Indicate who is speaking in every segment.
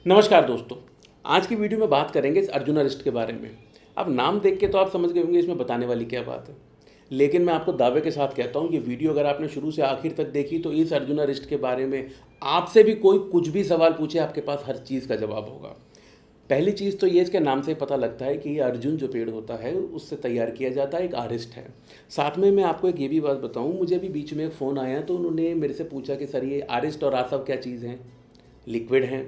Speaker 1: नमस्कार दोस्तों। आज की वीडियो में बात करेंगे इस अर्जुन अरेस्ट के बारे में। अब नाम देख के तो आप समझ गए होंगे इसमें बताने वाली क्या बात है, लेकिन मैं आपको दावे के साथ कहता हूँ ये वीडियो अगर आपने शुरू से आखिर तक देखी तो इस अर्जुन अरेस्ट के बारे में आपसे भी कोई कुछ भी सवाल पूछे आपके पास हर चीज़ का जवाब होगा। पहली चीज़ तो ये इसके नाम से पता लगता है कि ये अर्जुन जो पेड़ होता है उससे तैयार किया जाता है, एक आर्टिस्ट है। साथ में मैं आपको एक ये भी बात बताऊँ, मुझे भी बीच में एक फ़ोन आया तो उन्होंने मेरे से पूछा कि सर ये आर्टिस्ट और आसव क्या चीज़ हैं, लिक्विड हैं।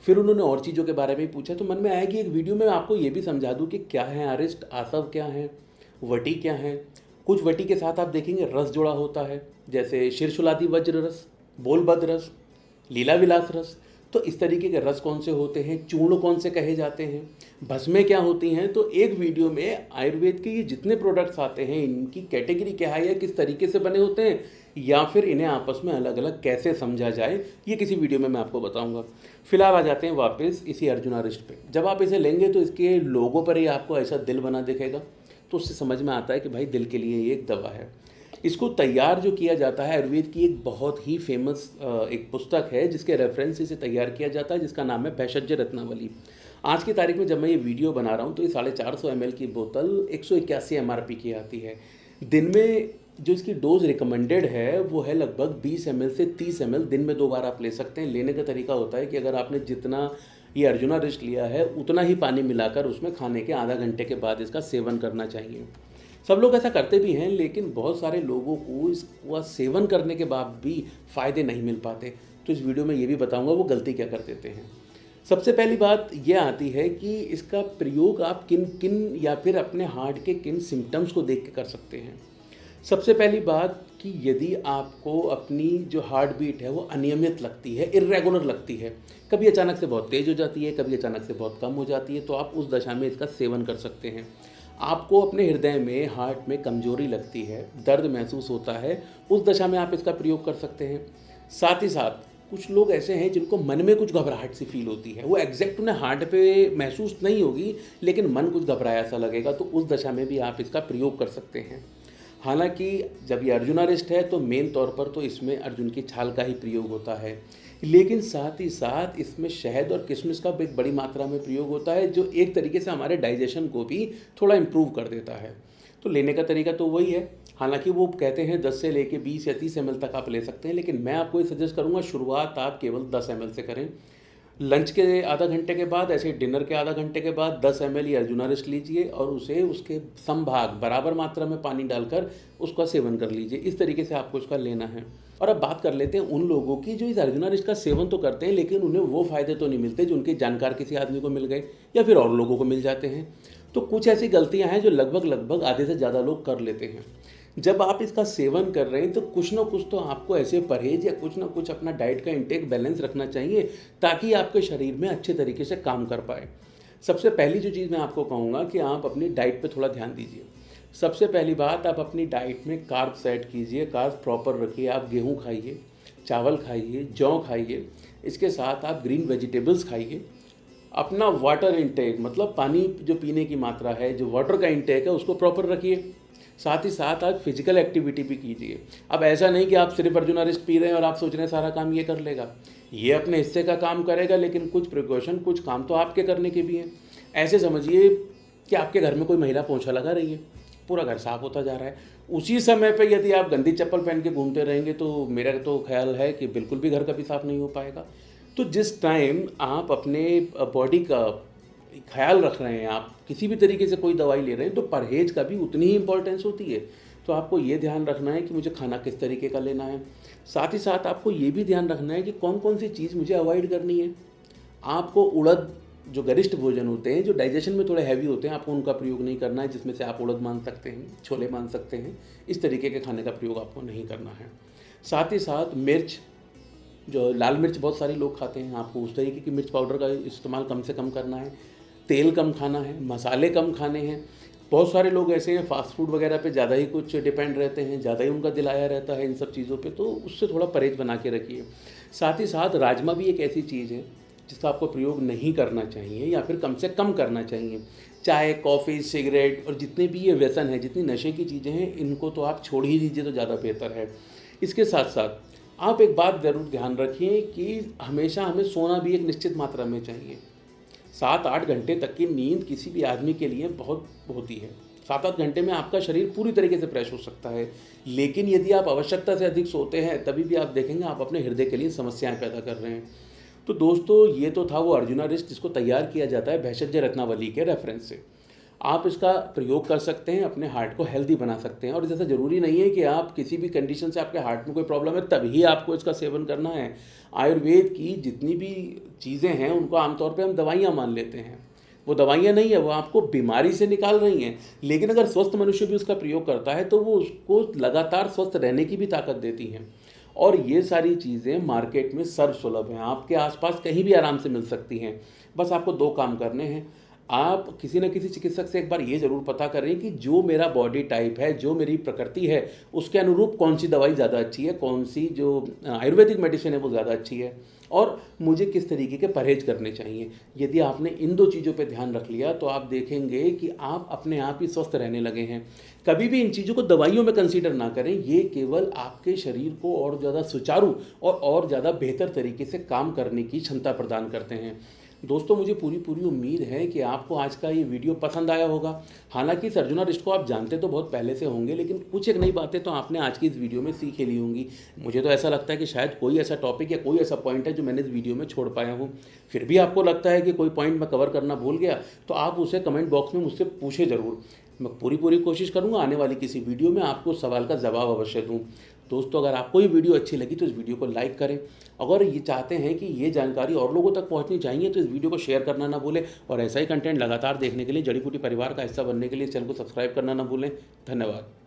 Speaker 1: फिर उन्होंने और चीज़ों के बारे में पूछा तो मन में आया कि एक वीडियो में आपको ये भी समझा दूं कि क्या है आरिस्ट, आसव क्या है, वटी क्या है। कुछ वटी के साथ आप देखेंगे रस जुड़ा होता है, जैसे शीर्षुलादि वज्र रस, बोलबद्ध रस, लीला विलास रस। तो इस तरीके के रस कौन से होते हैं, चूर्ण कौन से कहे जाते हैं, भस्में क्या होती हैं। तो एक वीडियो में आयुर्वेद के ये जितने प्रोडक्ट्स आते हैं इनकी कैटेगरी क्या है या किस तरीके से बने होते हैं या फिर इन्हें आपस में अलग अलग कैसे समझा जाए, ये किसी वीडियो में मैं आपको बताऊंगा। फिलहाल आ जाते हैं वापस इसी अर्जुन अरेस्ट पे। जब आप इसे लेंगे तो इसके लोगों पर ही आपको ऐसा दिल बना दिखेगा, तो उससे समझ में आता है कि भाई दिल के लिए ये एक दवा है। इसको तैयार जो किया जाता है, आयुर्वेद की एक बहुत ही फेमस एक पुस्तक है जिसके रेफरेंस से तैयार किया जाता है, जिसका नाम है भैषज रत्नावली। आज की तारीख में जब मैं ये वीडियो बना रहा हूँ तो ये 450 ml की बोतल 181 MRP की आती है। दिन में जो इसकी डोज रिकमेंडेड है वो है लगभग 20 ml से 30 ml, दिन में 2 बार आप ले सकते हैं। लेने का तरीका होता है कि अगर आपने जितना ये अर्जुना रिस्ट लिया है उतना ही पानी मिलाकर उसमें खाने के आधा घंटे के बाद इसका सेवन करना चाहिए। सब लोग ऐसा करते भी हैं, लेकिन बहुत सारे लोगों को इसका सेवन करने के बाद भी फ़ायदे नहीं मिल पाते। तो इस वीडियो में ये भी बताऊंगा वो गलती क्या कर देते हैं। सबसे पहली बात यह आती है कि इसका प्रयोग आप किन किन या फिर अपने हार्ट के किन सिम्टम्स को देख के कर सकते हैं। सबसे पहली बात कि यदि आपको अपनी जो हार्ट बीट है वो अनियमित लगती है, इर्रेगुलर लगती है, कभी अचानक से बहुत तेज़ हो जाती है, कभी अचानक से बहुत कम हो जाती है, तो आप उस दशा में इसका सेवन कर सकते हैं। आपको अपने हृदय में, हार्ट में कमजोरी लगती है, दर्द महसूस होता है, उस दशा में आप इसका प्रयोग कर सकते हैं। साथ ही साथ कुछ लोग ऐसे हैं जिनको मन में कुछ घबराहट सी फील होती है, वो एग्जैक्ट उन्हें हार्ट पे महसूस नहीं होगी लेकिन मन कुछ घबराया सा लगेगा, तो उस दशा में भी आप इसका प्रयोग कर सकते हैं। हालांकि जब ये अर्जुन अरेस्ट है तो मेन तौर पर तो इसमें अर्जुन की छाल का ही प्रयोग होता है, लेकिन साथ ही साथ इसमें शहद और किशमिश का एक बड़ी मात्रा में प्रयोग होता है, जो एक तरीके से हमारे डाइजेशन को भी थोड़ा इम्प्रूव कर देता है। तो लेने का तरीका तो वही है। हालांकि वो कहते हैं 10 से लेके 20 या 30 ml तक आप ले सकते हैं, लेकिन मैं आपको ये सजेस्ट करूँगा शुरुआत आप केवल 10 ml से करें। लंच के आधा घंटे के बाद, ऐसे डिनर के आधा घंटे के बाद 10 ml ये अर्जुना रेस्ट लीजिए और उसे उसके समभाग बराबर मात्रा में पानी डालकर उसका सेवन कर लीजिए। इस तरीके से आपको इसका लेना है। और अब बात कर लेते हैं उन लोगों की जो इस अर्जुना रेस्ट का सेवन तो करते हैं लेकिन उन्हें वो फ़ायदे तो नहीं मिलते जो उनके जानकार किसी आदमी को मिल गए या फिर और लोगों को मिल जाते हैं। तो कुछ ऐसी गलतियां हैं जो लगभग आधे से ज़्यादा लोग कर लेते हैं। जब आप इसका सेवन कर रहे हैं तो कुछ ना कुछ तो आपको ऐसे परहेज या कुछ ना कुछ अपना डाइट का इंटेक बैलेंस रखना चाहिए ताकि आपके शरीर में अच्छे तरीके से काम कर पाए। सबसे पहली जो चीज़ मैं आपको कहूँगा कि आप अपनी डाइट पे थोड़ा ध्यान दीजिए। सबसे पहली बात, आप अपनी डाइट में कार्ब्स ऐड कीजिए, कार्ब्स प्रॉपर रखिए। आप गेहूँ खाइए, चावल खाइए, जौ खाइए, इसके साथ आप ग्रीन वेजिटेबल्स खाइए। अपना वाटर इंटेक मतलब पानी जो पीने की मात्रा है, जो वाटर का इंटेक है उसको प्रॉपर रखिए। साथ ही साथ आप फिजिकल एक्टिविटी भी कीजिए। अब ऐसा नहीं कि आप सिर्फ अर्जुन अरेस्ट पी रहे हैं और आप सोच रहे हैं सारा काम ये कर लेगा। ये अपने हिस्से का काम करेगा, लेकिन कुछ प्रिकॉशन, कुछ काम तो आपके करने के भी हैं। ऐसे समझिए कि आपके घर में कोई महिला पोंछा लगा रही है, पूरा घर साफ होता जा रहा है। उसी समय पे यदि आप गंदी चप्पल पहन के घूमते रहेंगे तो मेरा तो ख्याल है कि बिल्कुल भी घर कभी साफ नहीं हो पाएगा। तो जिस टाइम आप अपने बॉडी का ख्याल रख रहे हैं, आप किसी भी तरीके से कोई दवाई ले रहे हैं, तो परहेज का भी उतनी ही इंपॉर्टेंस होती है। तो आपको ये ध्यान रखना है कि मुझे खाना किस तरीके का लेना है। साथ ही साथ आपको ये भी ध्यान रखना है कि कौन कौन सी चीज़ मुझे अवॉइड करनी है। आपको उड़द, जो गरिष्ठ भोजन होते हैं, जो डाइजेशन में थोड़े हैवी होते हैं, आपको उनका प्रयोग नहीं करना है, जिसमें से आप उड़द मान सकते हैं, छोले मान सकते हैं। इस तरीके के खाने का प्रयोग आपको नहीं करना है। साथ ही साथ मिर्च, जो लाल मिर्च बहुत सारे लोग खाते हैं, आपको उस तरीके की मिर्च पाउडर का इस्तेमाल कम से कम करना है। तेल कम खाना है, मसाले कम खाने हैं। बहुत सारे लोग ऐसे हैं फास्ट फूड वगैरह पे ज़्यादा ही कुछ डिपेंड रहते हैं, ज़्यादा ही उनका दिल आया रहता है इन सब चीज़ों पे, तो उससे थोड़ा परहेज बना के रखिए। साथ ही साथ राजमा भी एक ऐसी चीज़ है जिसका आपको प्रयोग नहीं करना चाहिए या फिर कम से कम करना चाहिए। चाय, कॉफ़ी, सिगरेट और जितने भी ये व्यसन है, जितनी नशे की चीज़ें हैं, इनको तो आप छोड़ ही दीजिए तो ज़्यादा बेहतर है। इसके साथ साथ आप एक बात ज़रूर ध्यान रखिए कि हमेशा हमें सोना भी एक निश्चित मात्रा में चाहिए। 7-8 घंटे तक की नींद किसी भी आदमी के लिए बहुत होती है। 7-8 घंटे में आपका शरीर पूरी तरीके से फ्रेश हो सकता है। लेकिन यदि आप आवश्यकता से अधिक सोते हैं, तभी भी आप देखेंगे आप अपने हृदय के लिए समस्याएँ पैदा कर रहे हैं। तो दोस्तों, ये तो था वो अर्जुना रिस्ट जिसको तैयार किया जाता है भेषज रत्नावली के रेफरेंस से। आप इसका प्रयोग कर सकते हैं, अपने हार्ट को हेल्दी बना सकते हैं। और जैसा ज़रूरी नहीं है कि आप किसी भी कंडीशन से आपके हार्ट में कोई प्रॉब्लम है तभी आपको इसका सेवन करना है। आयुर्वेद की जितनी भी चीज़ें हैं उनको आमतौर पे हम दवाइयाँ मान लेते हैं। वो दवाइयाँ नहीं है, वो आपको बीमारी से निकाल रही हैं। लेकिन अगर स्वस्थ मनुष्य भी उसका प्रयोग करता है तो वो उसको लगातार स्वस्थ रहने की भी ताकत देती हैं। और ये सारी चीज़ें मार्केट में सर्वसुलभ हैं, आपके आसपास कहीं भी आराम से मिल सकती हैं। बस आपको 2 काम करने हैं। आप किसी न किसी चिकित्सक से एक बार ये ज़रूर पता करें कि जो मेरा बॉडी टाइप है, जो मेरी प्रकृति है, उसके अनुरूप कौन सी दवाई ज़्यादा अच्छी है, कौन सी जो आयुर्वेदिक मेडिसिन है वो ज़्यादा अच्छी है, और मुझे किस तरीके के परहेज करने चाहिए। यदि आपने इन 2 चीज़ों पे ध्यान रख लिया तो आप देखेंगे कि आप अपने आप ही स्वस्थ रहने लगे हैं। कभी भी इन चीज़ों को दवाइयों में कंसीडर ना करें, ये केवल आपके शरीर को और ज़्यादा सुचारू और ज़्यादा बेहतर तरीके से काम करने की क्षमता प्रदान करते हैं। दोस्तों, मुझे पूरी उम्मीद है कि आपको आज का ये वीडियो पसंद आया होगा। हालांकि इस अर्जुना रिस्ट को आप जानते तो बहुत पहले से होंगे, लेकिन कुछ एक नई बातें तो आपने आज की इस वीडियो में सीख ही ली होंगी। मुझे तो ऐसा लगता है कि शायद कोई ऐसा टॉपिक या कोई ऐसा पॉइंट है जो मैंने इस वीडियो में छोड़ पाया हूँ। फिर भी आपको लगता है कि कोई पॉइंट मैं कवर करना भूल गया तो आप उसे कमेंट बॉक्स में मुझसे पूछे ज़रूर। मैं पूरी कोशिश करूँगा आने वाली किसी वीडियो में आपको उस सवाल का जवाब अवश्य दूँ। दोस्तों, अगर आपको ये वीडियो अच्छी लगी तो इस वीडियो को लाइक करें। अगर ये चाहते हैं कि ये जानकारी और लोगों तक पहुंचनी चाहिए तो इस वीडियो को शेयर करना ना भूलें। और ऐसा ही कंटेंट लगातार देखने के लिए, जड़ी बूटी परिवार का हिस्सा बनने के लिए चैनल को सब्सक्राइब करना ना भूलें। धन्यवाद।